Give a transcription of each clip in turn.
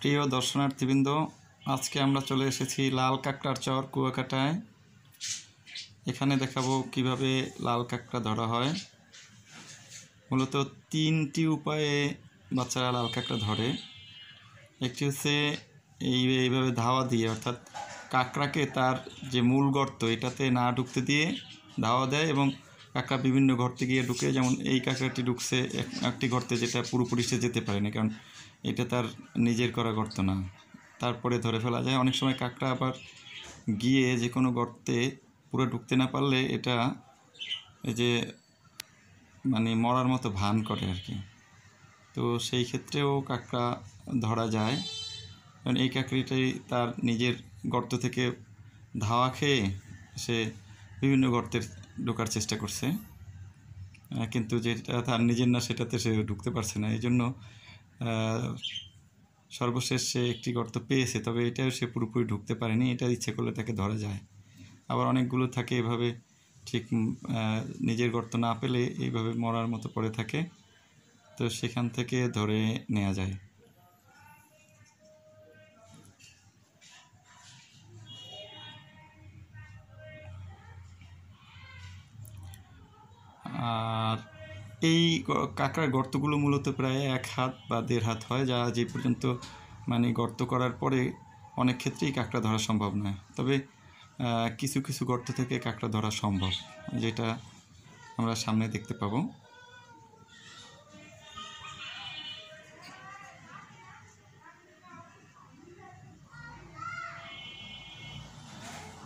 প্রিয় দর্শনার্থীবৃন্দ, আজকে আমরা চলে এসেছি লাল কাঁকড়ার চর কুয়াকাটায়। এখানে দেখাবো কিভাবে লাল কাঁকড়া ধরা হয়। মূলত তিনটি উপায়ে বাচ্চারা লাল কাঁকড়া ধরে। একটি হচ্ছে এইভাবে ধাওয়া দিয়ে, অর্থাৎ কাঁকড়াকে তার যে মূল গর্ত এটাতে না ঢুকতে দিয়ে ধাওয়া দেয় এবং কাঁকড়া বিভিন্ন গর্তে গিয়ে ঢুকে। যেমন এই কাঁকড়াটি ঢুকছে একটি গর্তে, যেটা পুরোপুরি সে যেতে পারে না, কারণ এটা তার নিজের করা গর্ত না। তারপরে ধরে ফেলা যায়। অনেক সময় কাঁকড়া আবার গিয়ে যে কোনো গর্তে পুরো ঢুকতে না পারলে এটা এই যে মরার মতো ভান করে আর কি। তো সেই ক্ষেত্রেও কাঁকড়া ধরা যায়, কারণ এই কাঁকড়িটাই তার নিজের গর্ত থেকে ধাওয়া খেয়ে সে বিভিন্ন গর্তের ঢোকার চেষ্টা করছে, কিন্তু যেটা তার নিজের না সেটাতে সে ঢুকতে পারছে না। এই জন্য সর্বশেষ সে একটি গর্ত পেয়েছে, তবে এটাও সে পুরোপুরি ঢুকতে পারেনি। এটা ইচ্ছে করলে তাকে ধরা যায়। আবার অনেকগুলো থাকে এভাবে ঠিক নিজের গর্ত না পেলে এইভাবে মরার মতো পড়ে থাকে, তো সেখান থেকে ধরে নেওয়া যায়। আর এই কাঁকড়ার গর্তগুলো মূলত প্রায় 1 হাত বা 1.5 হাত হয়, যা যে পর্যন্ত গর্ত করার পরে অনেক ক্ষেত্রেই কাঁকড়া ধরা সম্ভব নয়। তবে কিছু কিছু গর্ত থেকে কাঁকড়া ধরা সম্ভব, যেটা আমরা সামনে দেখতে পাবো।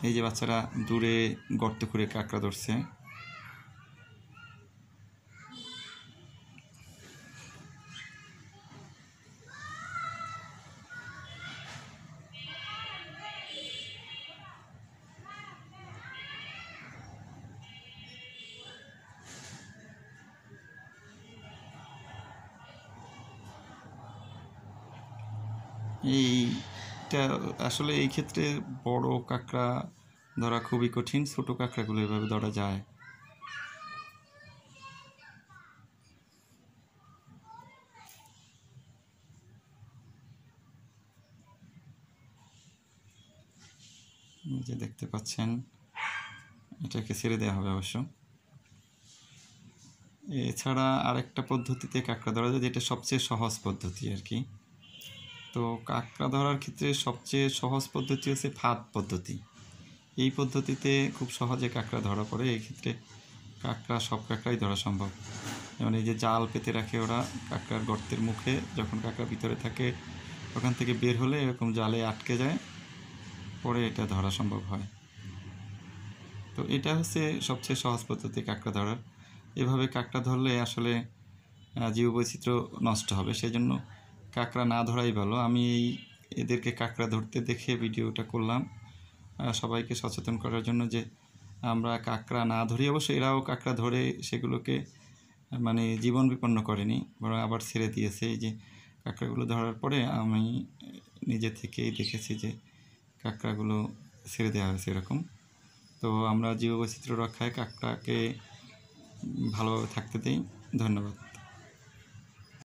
এই যে বাচ্চারা দূরে গর্ত করে কাঁকড়া ধরছে। এইটা আসলে এই ক্ষেত্রে বড় কাঁকড়া ধরা খুবই কঠিন, ছোট কাঁকড়াগুলো এভাবে ধরা যায়। যে দেখতে পাচ্ছেন, এটাকে ছেড়ে দেওয়া হবে অবশ্য। এছাড়া আরেকটা পদ্ধতিতে কাঁকড়া ধরা যায়, যেটা সবচেয়ে সহজ পদ্ধতি আর কি। তো কাঁকড়া ধরার ক্ষেত্রে সবচেয়ে সহজ পদ্ধতি হচ্ছে ফাঁদ পদ্ধতি। এই পদ্ধতিতে খুব সহজে কাঁকড়া ধরা পড়ে। এই ক্ষেত্রে সব কাঁকড়াই ধরা সম্ভব। যেমন এই যে জাল পেতে রাখে ওরা কাঁকড়ার গর্তের মুখে, যখন কাঁকড়া ভিতরে থাকে ওখান থেকে বের হলে এরকম জালে আটকে যায়, পরে এটা ধরা সম্ভব হয়। তো এটা হচ্ছে সবচেয়ে সহজ পদ্ধতি কাঁকড়া ধরার। এভাবে কাঁকড়া ধরলে আসলে জীববৈচিত্র্য নষ্ট হবে, সেই জন্য কাঁকড়া না ধরাই ভালো। আমি এদেরকে কাঁকড়া ধরতে দেখে ভিডিওটা করলাম, সবাইকে সচেতন করার জন্য যে আমরা কাঁকড়া না ধরি। অবশ্য এরাও কাঁকড়া ধরে সেগুলোকে জীবন বিপন্ন করেনি, বরং আবার ছেড়ে দিয়েছে। এই যে কাঁকড়াগুলো ধরার পরে আমি নিজে থেকেই দেখেছি যে কাঁকড়াগুলো ছেড়ে দেওয়া হয়েছে এরকম। তো আমরা জীববৈচিত্র্য রক্ষায় কাঁকড়াকে ভালোভাবে থাকতে দিই। ধন্যবাদ।